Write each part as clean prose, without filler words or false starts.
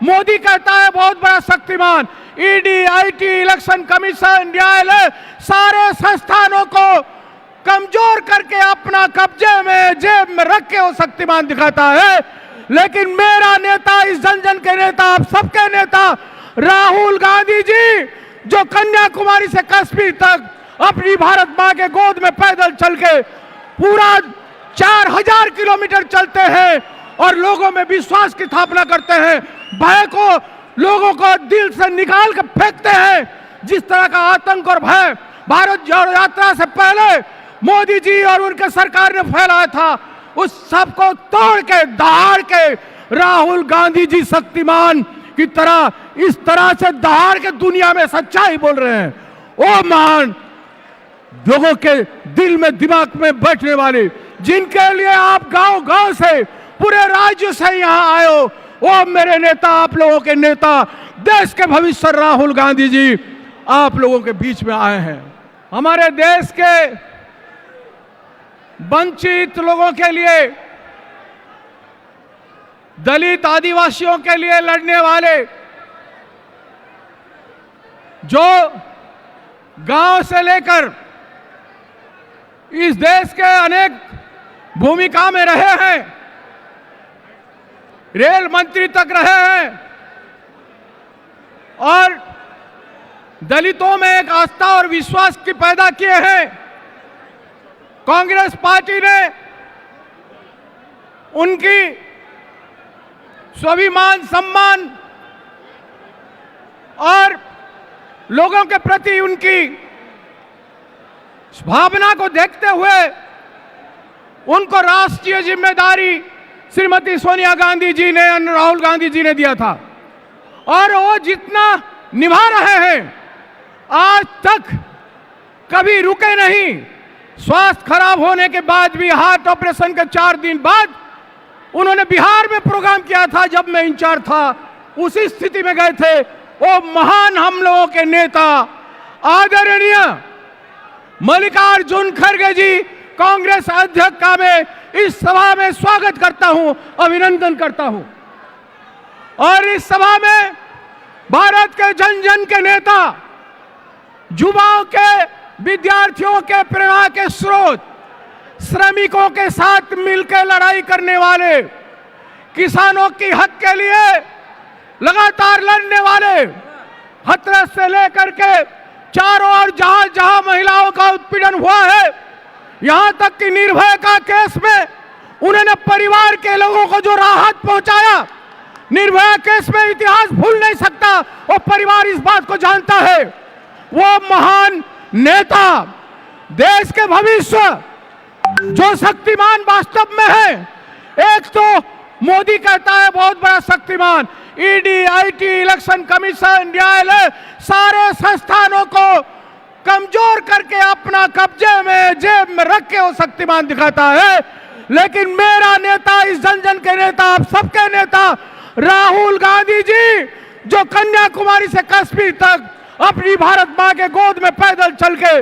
मोदी कहता है बहुत बड़ा Shaktimaan. ED, IT, election commission, न्यायालय, सारे संस्थानों को कमजोर करके अपना कब्जे में, जेब में रख के वो शक्तिमान दिखाता है। लेकिन मेरा नेता, इस जन जन के नेता, आप सबके नेता राहुल गांधी जी, जो कन्याकुमारी से कश्मीर तक अपनी भारत मां के गोद में पैदल चल के पूरा 4000 किलोमीटर चलते हैं और लोगों में विश्वास की स्थापना करते हैं, भय को लोगों को दिल से निकाल कर फेंकते हैं। जिस तरह का आतंक और भय भारत जोड़ो यात्रा से पहले मोदी जी और उनके सरकार ने फैलाया था, उस सब को तोड़ के, दहाड़ के राहुल गांधी जी शक्तिमान की तरह, इस तरह से दहाड़ के दुनिया में सच्चाई बोल रहे हैं। ओ महान लोगों के दिल में, दिमाग में बैठने वाले, जिनके लिए आप गांव गांव से, पूरे राज्य से यहां आए हो, वो मेरे नेता, आप लोगों के नेता, देश के भविष्य राहुल गांधी जी आप लोगों के बीच में आए हैं। हमारे देश के वंचित लोगों के लिए, दलित आदिवासियों के लिए लड़ने वाले, जो गांव से लेकर इस देश के अनेक भूमिका में रहे हैं, रेल मंत्री तक रहे हैं और दलितों में एक आस्था और विश्वास की पैदा किए हैं। कांग्रेस पार्टी ने उनकी स्वाभिमान, सम्मान और लोगों के प्रति उनकी भावना को देखते हुए उनको राष्ट्रीय जिम्मेदारी श्रीमती सोनिया गांधी जी ने, राहुल गांधी जी ने दिया था और वो जितना निभा रहे हैं, आज तक कभी रुके नहीं। स्वास्थ्य खराब होने के बाद भी, हार्ट ऑपरेशन के 4 दिन बाद उन्होंने बिहार में प्रोग्राम किया था, जब मैं इंचार्ज था, उसी स्थिति में गए थे। वो महान हम लोगों के नेता आदरणीय मल्लिकार्जुन खड़गे जी, कांग्रेस अध्यक्ष का मैं इस सभा में स्वागत करता हूं, अभिनंदन करता हूं। और इस सभा में भारत के जन जन के नेता, युवाओं के, विद्यार्थियों के प्रेरणा के स्रोत, श्रमिकों के साथ मिलकर लड़ाई करने वाले, किसानों की हक के लिए लगातार लड़ने वाले, हथरस से लेकर के चारों ओर जहां जहां महिलाओं का उत्पीड़न हुआ है, यहां तक कि निर्भया का केस में उन्होंने परिवार के लोगों को जो राहत पहुंचाया, निर्भया केस में इतिहास भूल नहीं सकता, वो परिवार इस बात को जानता है। वो महान नेता, देश के भविष्य, जो शक्तिमान वास्तव में है। एक तो मोदी कहता है बहुत बड़ा Shaktimaan. ED, IT, election commission, न्यायालय, सारे संस्थानों को कमजोर करके अपना कब्जे में, जेब में रख के वो शक्तिमान दिखाता है। लेकिन मेरा नेता, इस जन जन के नेता, आप सबके नेता राहुल गांधी जी, जो कन्याकुमारी से कश्मीर तक अपनी भारत मां के गोद में पैदल चल के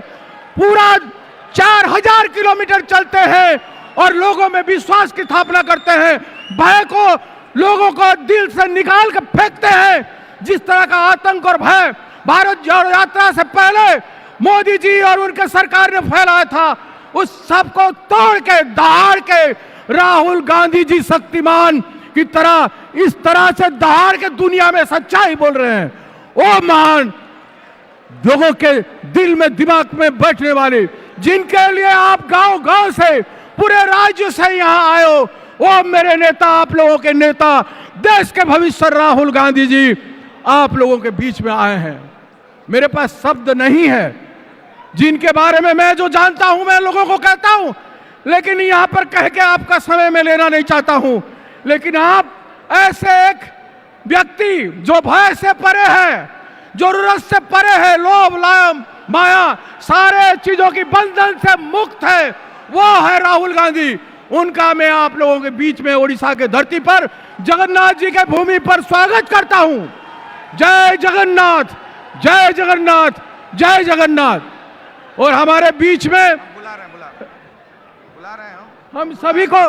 पूरा 4000 किलोमीटर चलते हैं और लोगों में विश्वास की स्थापना करते हैं, भय को लोगों को दिल से निकाल कर फेंकते हैं। जिस तरह का आतंक और भय भारत जोड़ो यात्रा से पहले मोदी जी और उनके सरकार ने फैलाया था, उस सब को तोड़ के, दहाड़ के राहुल गांधी जी शक्तिमान की तरह, इस तरह से दहाड़ के दुनिया में सच्चाई बोल रहे हैं। ओ महान लोगों के दिल में, दिमाग में बैठने वाले, जिनके लिए आप गांव गांव से, पूरे राज्य से यहां आए हो, वो मेरे नेता, आप लोगों के नेता, देश के भविष्य राहुल गांधी जी आप लोगों के बीच में आए हैं। मेरे पास शब्द नहीं है, जिनके बारे में मैं जो जानता हूं मैं लोगों को कहता हूं, लेकिन यहां पर कह के आपका समय मैं लेना नहीं चाहता हूं। लेकिन आप ऐसे एक व्यक्ति जो भय से परे है, जरूरत से परे है, लोभ लाभ माया सारे चीजों की बंधन से मुक्त है, वो है राहुल गांधी। उनका मैं आप लोगों के बीच में ओडिशा के धरती पर, जगन्नाथ जी के भूमि पर स्वागत करता हूं। जय जगन्नाथ, जय जगन्नाथ, जय जगन्नाथ। और हमारे बीच में बुला रहे हैं हम सभी को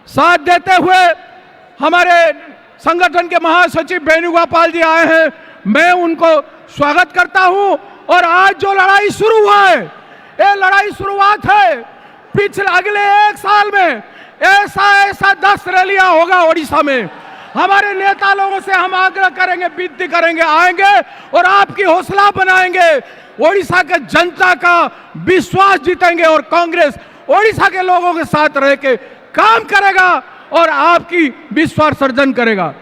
साथ देते हुए हमारे संगठन के महासचिव वेणुगोपाल जी आए हैं, मैं उनको स्वागत करता हूं। और आज जो लड़ाई शुरू हुआ है, ये लड़ाई शुरुआत है। पिछले अगले 1 साल में ऐसा 10 रैलियां होगा ओडिशा में। हमारे नेता लोगों से हम आग्रह करेंगे, विनती करेंगे, आएंगे और आपकी हौसला बनाएंगे। ओडिशा के जनता का विश्वास जीतेंगे और कांग्रेस ओडिशा के लोगों के साथ रह के काम करेगा और आपकी विश्वास सर्जन करेगा।